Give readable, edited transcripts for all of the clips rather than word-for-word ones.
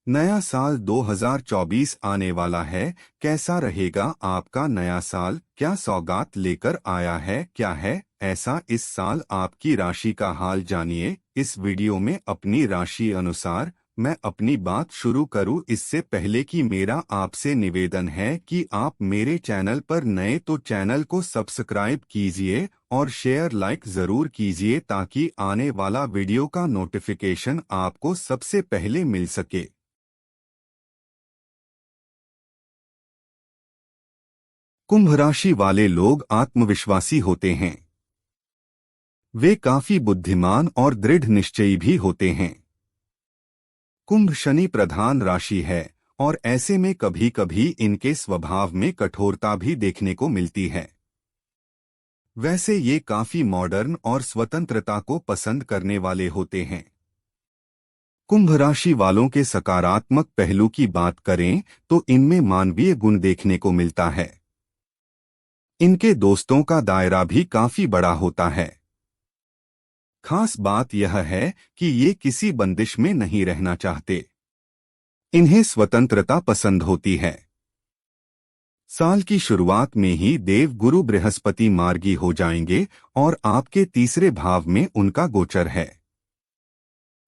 नया साल 2024 आने वाला है। कैसा रहेगा आपका नया साल? क्या सौगात लेकर आया है? क्या है ऐसा इस साल आपकी राशि का हाल जानिए इस वीडियो में अपनी राशि अनुसार। मैं अपनी बात शुरू करूं इससे पहले कि मेरा आपसे निवेदन है कि आप मेरे चैनल पर नए तो चैनल को सब्सक्राइब कीजिए और शेयर लाइक ज़रूर कीजिए ताकि आने वाला वीडियो का नोटिफिकेशन आपको सबसे पहले मिल सके। कुंभ राशि वाले लोग आत्मविश्वासी होते हैं। वे काफी बुद्धिमान और दृढ़ निश्चयी भी होते हैं। कुंभ शनि प्रधान राशि है और ऐसे में कभी कभी इनके स्वभाव में कठोरता भी देखने को मिलती है। वैसे ये काफी मॉडर्न और स्वतंत्रता को पसंद करने वाले होते हैं। कुंभ राशि वालों के सकारात्मक पहलू की बात करें तो इनमें मानवीय गुण देखने को मिलता है। इनके दोस्तों का दायरा भी काफी बड़ा होता है। खास बात यह है कि ये किसी बंदिश में नहीं रहना चाहते। इन्हें स्वतंत्रता पसंद होती है। साल की शुरुआत में ही देव गुरु बृहस्पति मार्गी हो जाएंगे और आपके तीसरे भाव में उनका गोचर है।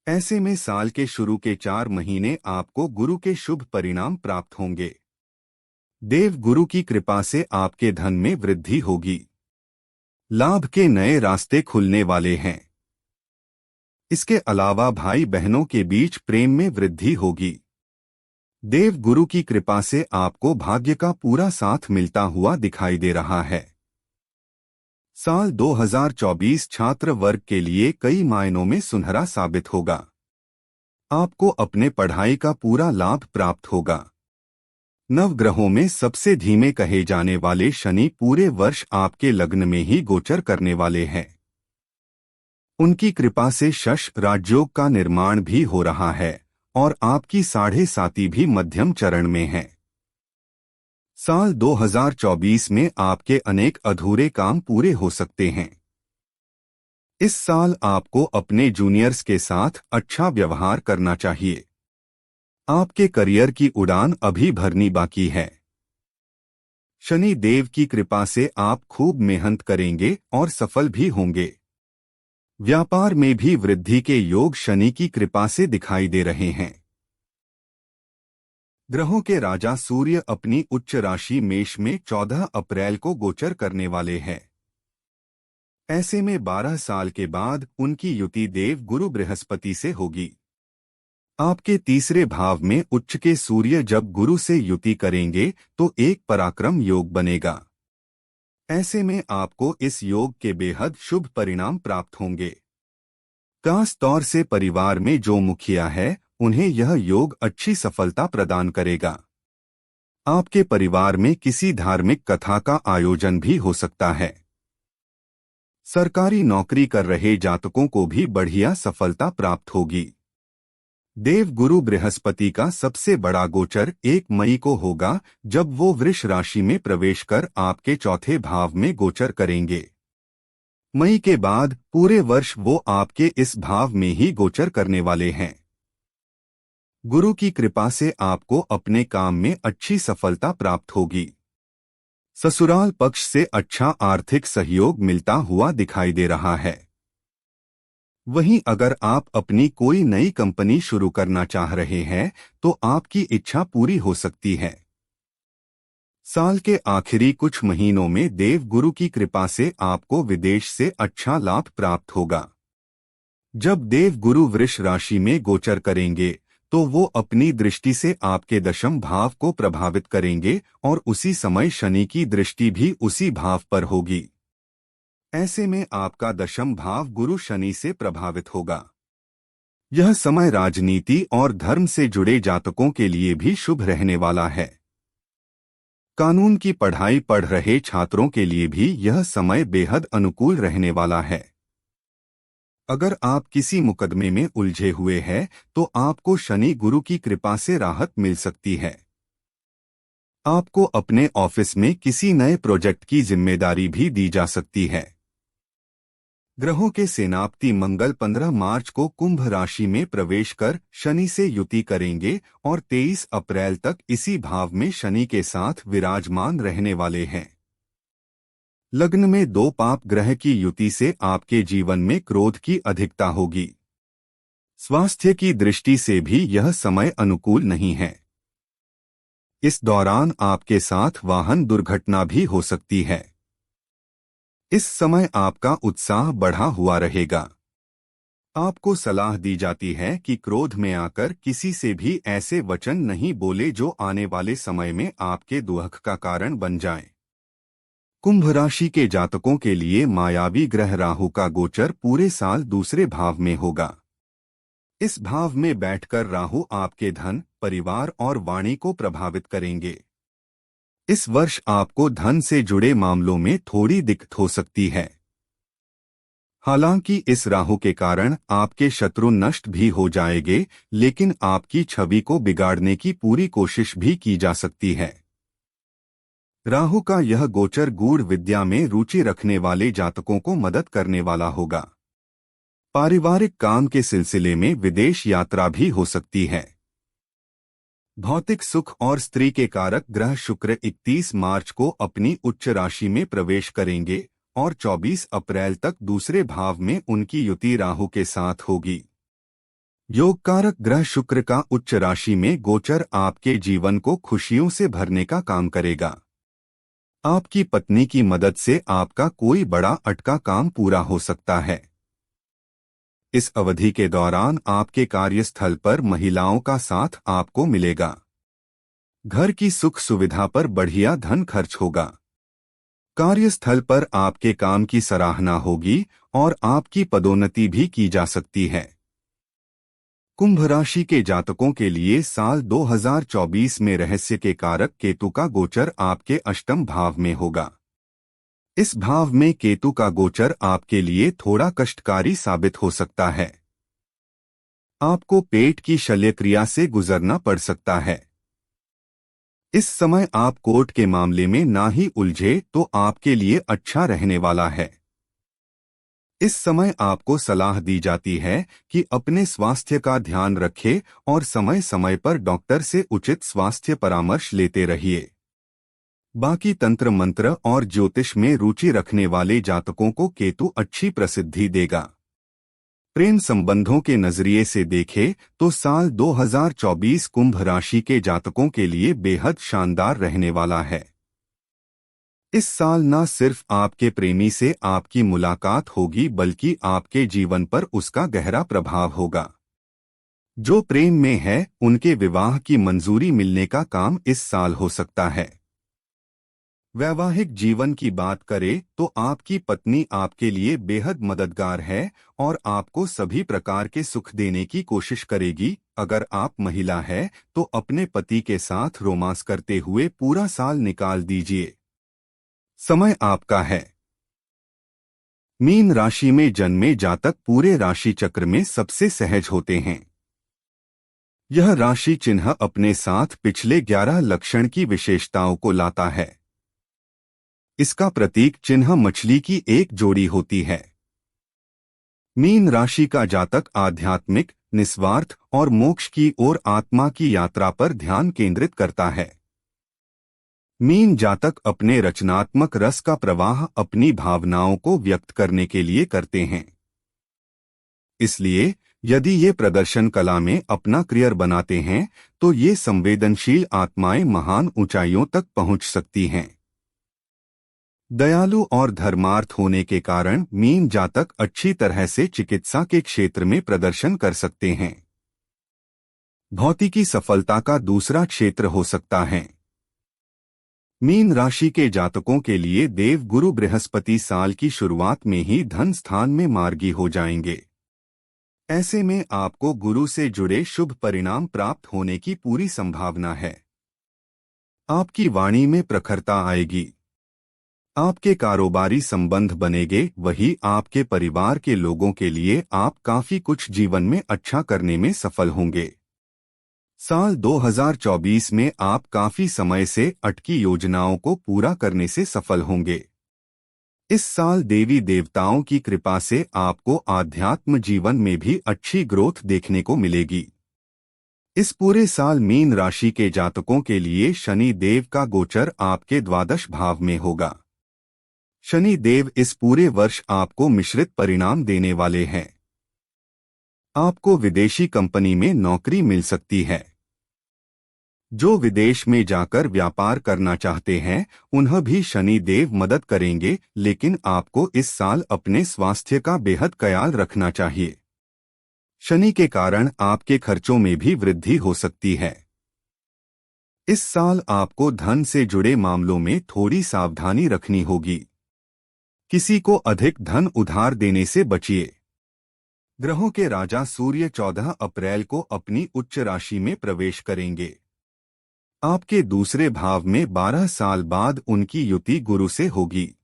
ऐसे में साल के शुरू के 4 महीने आपको गुरु के शुभ परिणाम प्राप्त होंगे। देव गुरु की कृपा से आपके धन में वृद्धि होगी। लाभ के नए रास्ते खुलने वाले हैं। इसके अलावा भाई बहनों के बीच प्रेम में वृद्धि होगी। देव गुरु की कृपा से आपको भाग्य का पूरा साथ मिलता हुआ दिखाई दे रहा है। साल 2024 छात्र वर्ग के लिए कई मायनों में सुनहरा साबित होगा। आपको अपने पढ़ाई का पूरा लाभ प्राप्त होगा। नवग्रहों में सबसे धीमे कहे जाने वाले शनि पूरे वर्ष आपके लग्न में ही गोचर करने वाले हैं। उनकी कृपा से शश राजयोग का निर्माण भी हो रहा है और आपकी 7.5 भी मध्यम चरण में है। साल 2024 में आपके अनेक अधूरे काम पूरे हो सकते हैं। इस साल आपको अपने जूनियर्स के साथ अच्छा व्यवहार करना चाहिए। आपके करियर की उड़ान अभी भरनी बाकी है। शनि देव की कृपा से आप खूब मेहनत करेंगे और सफल भी होंगे। व्यापार में भी वृद्धि के योग शनि की कृपा से दिखाई दे रहे हैं। ग्रहों के राजा सूर्य अपनी उच्च राशि मेष में 14 अप्रैल को गोचर करने वाले हैं। ऐसे में 12 साल के बाद उनकी युति देव गुरु बृहस्पति से होगी। आपके तीसरे भाव में उच्च के सूर्य जब गुरु से युति करेंगे तो एक पराक्रम योग बनेगा। ऐसे में आपको इस योग के बेहद शुभ परिणाम प्राप्त होंगे। खास तौर से परिवार में जो मुखिया है उन्हें यह योग अच्छी सफलता प्रदान करेगा। आपके परिवार में किसी धार्मिक कथा का आयोजन भी हो सकता है। सरकारी नौकरी कर रहे जातकों को भी बढ़िया सफलता प्राप्त होगी। देव गुरु बृहस्पति का सबसे बड़ा गोचर 1 मई को होगा जब वो वृष राशि में प्रवेश कर आपके चौथे भाव में गोचर करेंगे। मई के बाद पूरे वर्ष वो आपके इस भाव में ही गोचर करने वाले हैं। गुरु की कृपा से आपको अपने काम में अच्छी सफलता प्राप्त होगी। ससुराल पक्ष से अच्छा आर्थिक सहयोग मिलता हुआ दिखाई दे रहा है। वहीं अगर आप अपनी कोई नई कंपनी शुरू करना चाह रहे हैं तो आपकी इच्छा पूरी हो सकती है। साल के आखिरी कुछ महीनों में देव गुरु की कृपा से आपको विदेश से अच्छा लाभ प्राप्त होगा। जब देव गुरु वृष राशि में गोचर करेंगे तो वो अपनी दृष्टि से आपके दशम भाव को प्रभावित करेंगे और उसी समय शनि की दृष्टि भी उसी भाव पर होगी। ऐसे में आपका दशम भाव गुरु शनि से प्रभावित होगा। यह समय राजनीति और धर्म से जुड़े जातकों के लिए भी शुभ रहने वाला है। कानून की पढ़ाई पढ़ रहे छात्रों के लिए भी यह समय बेहद अनुकूल रहने वाला है। अगर आप किसी मुकदमे में उलझे हुए हैं तो आपको शनि गुरु की कृपा से राहत मिल सकती है। आपको अपने ऑफिस में किसी नए प्रोजेक्ट की जिम्मेदारी भी दी जा सकती है। ग्रहों के सेनापति मंगल 15 मार्च को कुंभ राशि में प्रवेश कर शनि से युति करेंगे और 23 अप्रैल तक इसी भाव में शनि के साथ विराजमान रहने वाले हैं। लग्न में दो पाप ग्रह की युति से आपके जीवन में क्रोध की अधिकता होगी। स्वास्थ्य की दृष्टि से भी यह समय अनुकूल नहीं है। इस दौरान आपके साथ वाहन दुर्घटना भी हो सकती है। इस समय आपका उत्साह बढ़ा हुआ रहेगा। आपको सलाह दी जाती है कि क्रोध में आकर किसी से भी ऐसे वचन नहीं बोले जो आने वाले समय में आपके दुख का कारण बन जाएं। कुंभ राशि के जातकों के लिए मायावी ग्रह राहु का गोचर पूरे साल दूसरे भाव में होगा। इस भाव में बैठकर राहु आपके धन, परिवार और वाणी को प्रभावित करेंगे। इस वर्ष आपको धन से जुड़े मामलों में थोड़ी दिक्कत हो सकती है। हालांकि इस राहु के कारण आपके शत्रु नष्ट भी हो जाएंगे, लेकिन आपकी छवि को बिगाड़ने की पूरी कोशिश भी की जा सकती है। राहु का यह गोचर गूढ़ विद्या में रुचि रखने वाले जातकों को मदद करने वाला होगा। पारिवारिक काम के सिलसिले में विदेश यात्रा भी हो सकती है। भौतिक सुख और स्त्री के कारक ग्रह शुक्र 31 मार्च को अपनी उच्च राशि में प्रवेश करेंगे और 24 अप्रैल तक दूसरे भाव में उनकी युति राहु के साथ होगी। योग कारक ग्रह शुक्र का उच्च राशि में गोचर आपके जीवन को खुशियों से भरने का काम करेगा। आपकी पत्नी की मदद से आपका कोई बड़ा अटका काम पूरा हो सकता है। इस अवधि के दौरान आपके कार्यस्थल पर महिलाओं का साथ आपको मिलेगा। घर की सुख सुविधा पर बढ़िया धन खर्च होगा। कार्यस्थल पर आपके काम की सराहना होगी और आपकी पदोन्नति भी की जा सकती है। कुंभ राशि के जातकों के लिए साल 2024 में रहस्य के कारक केतु का गोचर आपके अष्टम भाव में होगा। इस भाव में केतु का गोचर आपके लिए थोड़ा कष्टकारी साबित हो सकता है। आपको पेट की शल्यक्रिया से गुजरना पड़ सकता है। इस समय आप कोर्ट के मामले में ना ही उलझे तो आपके लिए अच्छा रहने वाला है। इस समय आपको सलाह दी जाती है कि अपने स्वास्थ्य का ध्यान रखें और समय समय पर डॉक्टर से उचित स्वास्थ्य परामर्श लेते रहिए। बाकी तंत्र मंत्र और ज्योतिष में रुचि रखने वाले जातकों को केतु अच्छी प्रसिद्धि देगा। प्रेम संबंधों के नजरिए से देखें तो साल 2024 कुंभ राशि के जातकों के लिए बेहद शानदार रहने वाला है। इस साल न सिर्फ आपके प्रेमी से आपकी मुलाकात होगी बल्कि आपके जीवन पर उसका गहरा प्रभाव होगा। जो प्रेम में है उनके विवाह की मंजूरी मिलने का काम इस साल हो सकता है। वैवाहिक जीवन की बात करें तो आपकी पत्नी आपके लिए बेहद मददगार है और आपको सभी प्रकार के सुख देने की कोशिश करेगी। अगर आप महिला है तो अपने पति के साथ रोमांस करते हुए पूरा साल निकाल दीजिए। समय आपका है। मीन राशि में जन्मे जातक पूरे राशि चक्र में सबसे सहज होते हैं। यह राशि चिन्ह अपने साथ पिछले 11 लक्षण की विशेषताओं को लाता है। इसका प्रतीक चिन्ह मछली की एक जोड़ी होती है। मीन राशि का जातक आध्यात्मिक, निस्वार्थ और मोक्ष की ओर आत्मा की यात्रा पर ध्यान केंद्रित करता है। मीन जातक अपने रचनात्मक रस का प्रवाह अपनी भावनाओं को व्यक्त करने के लिए करते हैं। इसलिए यदि ये प्रदर्शन कला में अपना करियर बनाते हैं तो ये संवेदनशील आत्माएं महान ऊंचाइयों तक पहुंच सकती हैं। दयालु और धर्मार्थ होने के कारण मीन जातक अच्छी तरह से चिकित्सा के क्षेत्र में प्रदर्शन कर सकते हैं। भौतिकी सफलता का दूसरा क्षेत्र हो सकता है। मीन राशि के जातकों के लिए देव गुरु बृहस्पति साल की शुरुआत में ही धन स्थान में मार्गी हो जाएंगे। ऐसे में आपको गुरु से जुड़े शुभ परिणाम प्राप्त होने की पूरी संभावना है। आपकी वाणी में प्रखरता आएगी। आपके कारोबारी संबंध बनेंगे। वही आपके परिवार के लोगों के लिए आप काफी कुछ जीवन में अच्छा करने में सफल होंगे। साल 2024 में आप काफी समय से अटकी योजनाओं को पूरा करने से सफल होंगे। इस साल देवी देवताओं की कृपा से आपको आध्यात्म जीवन में भी अच्छी ग्रोथ देखने को मिलेगी। इस पूरे साल मीन राशि के जातकों के लिए शनि देव का गोचर आपके द्वादश भाव में होगा। शनि देव इस पूरे वर्ष आपको मिश्रित परिणाम देने वाले हैं। आपको विदेशी कंपनी में नौकरी मिल सकती है। जो विदेश में जाकर व्यापार करना चाहते हैं उन्हें भी शनि देव मदद करेंगे, लेकिन आपको इस साल अपने स्वास्थ्य का बेहद ख्याल रखना चाहिए। शनि के कारण आपके खर्चों में भी वृद्धि हो सकती है। इस साल आपको धन से जुड़े मामलों में थोड़ी सावधानी रखनी होगी। किसी को अधिक धन उधार देने से बचिए। ग्रहों के राजा सूर्य 14 अप्रैल को अपनी उच्च राशि में प्रवेश करेंगे। आपके दूसरे भाव में 12 साल बाद उनकी युति गुरु से होगी।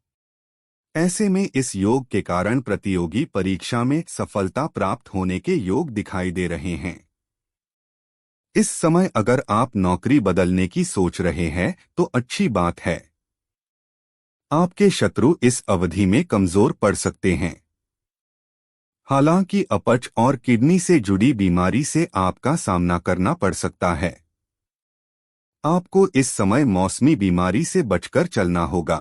ऐसे में इस योग के कारण प्रतियोगी परीक्षा में सफलता प्राप्त होने के योग दिखाई दे रहे हैं। इस समय अगर आप नौकरी बदलने की सोच रहे हैं तो अच्छी बात है। आपके शत्रु इस अवधि में कमजोर पड़ सकते हैं। हालांकि अपच और किडनी से जुड़ी बीमारी से आपका सामना करना पड़ सकता है। आपको इस समय मौसमी बीमारी से बचकर चलना होगा।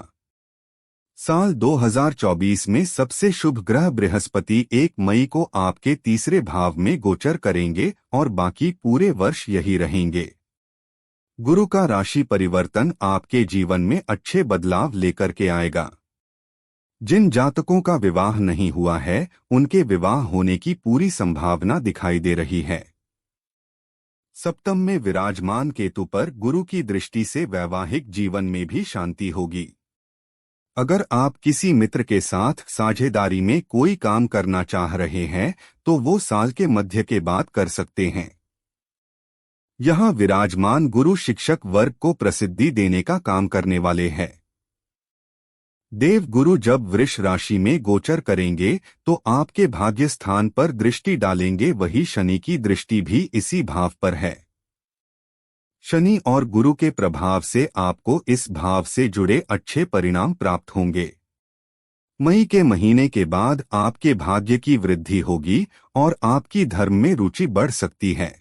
साल 2024 में सबसे शुभ ग्रह बृहस्पति 1 मई को आपके तीसरे भाव में गोचर करेंगे और बाकी पूरे वर्ष यही रहेंगे। गुरु का राशि परिवर्तन आपके जीवन में अच्छे बदलाव लेकर के आएगा। जिन जातकों का विवाह नहीं हुआ है उनके विवाह होने की पूरी संभावना दिखाई दे रही है। सप्तम में विराजमान केतु पर गुरु की दृष्टि से वैवाहिक जीवन में भी शांति होगी। अगर आप किसी मित्र के साथ साझेदारी में कोई काम करना चाह रहे हैं तो वो साल के मध्य के बाद कर सकते हैं। यहाँ विराजमान गुरु शिक्षक वर्ग को प्रसिद्धि देने का काम करने वाले हैं। देव गुरु जब वृष राशि में गोचर करेंगे तो आपके भाग्य स्थान पर दृष्टि डालेंगे, वही शनि की दृष्टि भी इसी भाव पर है। शनि और गुरु के प्रभाव से आपको इस भाव से जुड़े अच्छे परिणाम प्राप्त होंगे। मई के महीने के बाद आपके भाग्य की वृद्धि होगी और आपकी धर्म में रुचि बढ़ सकती है।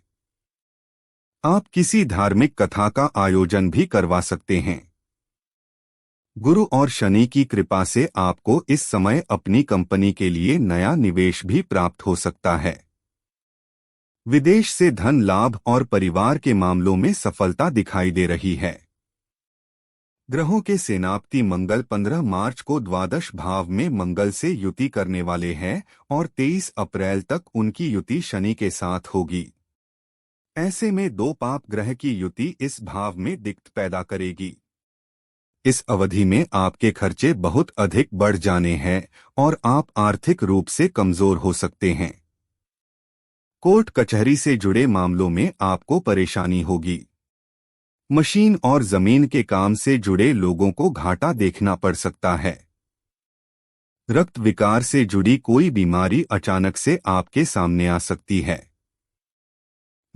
आप किसी धार्मिक कथा का आयोजन भी करवा सकते हैं। गुरु और शनि की कृपा से आपको इस समय अपनी कंपनी के लिए नया निवेश भी प्राप्त हो सकता है। विदेश से धन लाभ और परिवार के मामलों में सफलता दिखाई दे रही है। ग्रहों के सेनापति मंगल 15 मार्च को द्वादश भाव में मंगल से युति करने वाले हैं और 23 अप्रैल तक उनकी युति शनि के साथ होगी। ऐसे में दो पाप ग्रह की युति इस भाव में दिक्कत पैदा करेगी। इस अवधि में आपके खर्चे बहुत अधिक बढ़ जाने हैं और आप आर्थिक रूप से कमजोर हो सकते हैं। कोर्ट कचहरी से जुड़े मामलों में आपको परेशानी होगी। मशीन और जमीन के काम से जुड़े लोगों को घाटा देखना पड़ सकता है। रक्त विकार से जुड़ी कोई बीमारी अचानक से आपके सामने आ सकती है।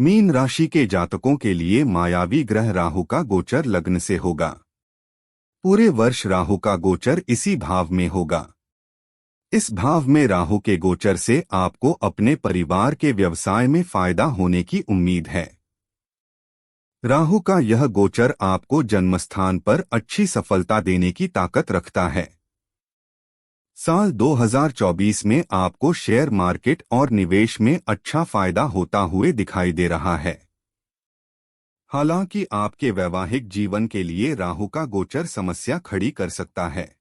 मीन राशि के जातकों के लिए मायावी ग्रह राहु का गोचर लग्न से होगा। पूरे वर्ष राहु का गोचर इसी भाव में होगा। इस भाव में राहु के गोचर से आपको अपने परिवार के व्यवसाय में फायदा होने की उम्मीद है। राहु का यह गोचर आपको जन्मस्थान पर अच्छी सफलता देने की ताकत रखता है। साल 2024 में आपको शेयर मार्केट और निवेश में अच्छा फायदा होता हुए दिखाई दे रहा है। हालांकि आपके वैवाहिक जीवन के लिए राहु का गोचर समस्या खड़ी कर सकता है।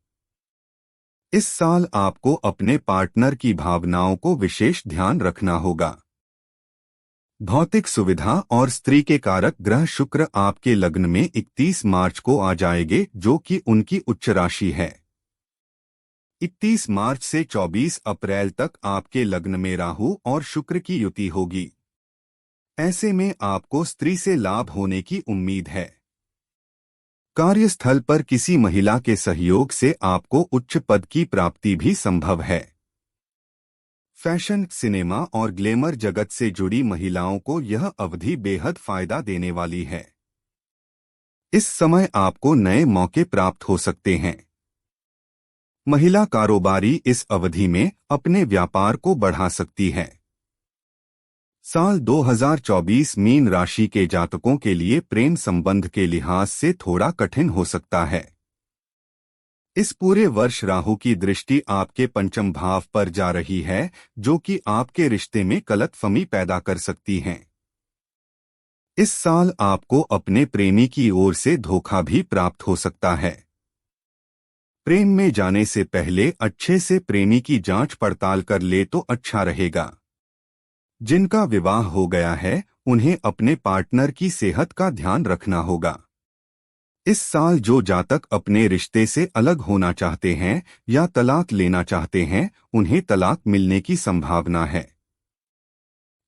इस साल आपको अपने पार्टनर की भावनाओं को विशेष ध्यान रखना होगा। भौतिक सुविधा और स्त्री के कारक ग्रह शुक्र आपके लग्न में 31 मार्च को आ जाएंगे, जो कि उनकी उच्च राशि है। 31 मार्च से 24 अप्रैल तक आपके लग्न में राहु और शुक्र की युति होगी। ऐसे में आपको स्त्री से लाभ होने की उम्मीद है। कार्यस्थल पर किसी महिला के सहयोग से आपको उच्च पद की प्राप्ति भी संभव है। फैशन, सिनेमा और ग्लैमर जगत से जुड़ी महिलाओं को यह अवधि बेहद फायदा देने वाली है। इस समय आपको नए मौके प्राप्त हो सकते हैं। महिला कारोबारी इस अवधि में अपने व्यापार को बढ़ा सकती है। साल 2024 मीन राशि के जातकों के लिए प्रेम संबंध के लिहाज से थोड़ा कठिन हो सकता है। इस पूरे वर्ष राहु की दृष्टि आपके पंचम भाव पर जा रही है, जो कि आपके रिश्ते में गलतफहमी पैदा कर सकती है। इस साल आपको अपने प्रेमी की ओर से धोखा भी प्राप्त हो सकता है। प्रेम में जाने से पहले अच्छे से प्रेमी की जांच पड़ताल कर ले तो अच्छा रहेगा। जिनका विवाह हो गया है, उन्हें अपने पार्टनर की सेहत का ध्यान रखना होगा। इस साल जो जातक अपने रिश्ते से अलग होना चाहते हैं या तलाक लेना चाहते हैं, उन्हें तलाक मिलने की संभावना है।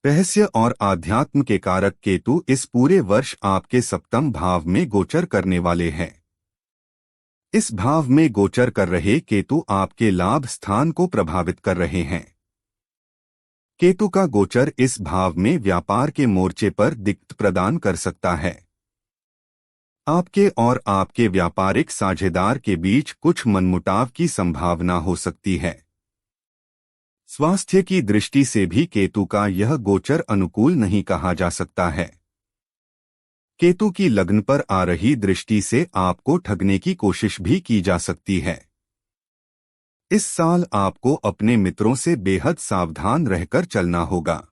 रहस्य और आध्यात्म के कारक केतु इस पूरे वर्ष आपके सप्तम भाव में गोचर करने वाले हैं। इस भाव में गोचर कर रहे केतु आपके लाभ स्थान को प्रभावित कर रहे हैं। केतु का गोचर इस भाव में व्यापार के मोर्चे पर दिक्कत प्रदान कर सकता है। आपके और आपके व्यापारिक साझेदार के बीच कुछ मनमुटाव की संभावना हो सकती है। स्वास्थ्य की दृष्टि से भी केतु का यह गोचर अनुकूल नहीं कहा जा सकता है। केतु की लग्न पर आ रही दृष्टि से आपको ठगने की कोशिश भी की जा सकती है। इस साल आपको अपने मित्रों से बेहद सावधान रहकर चलना होगा।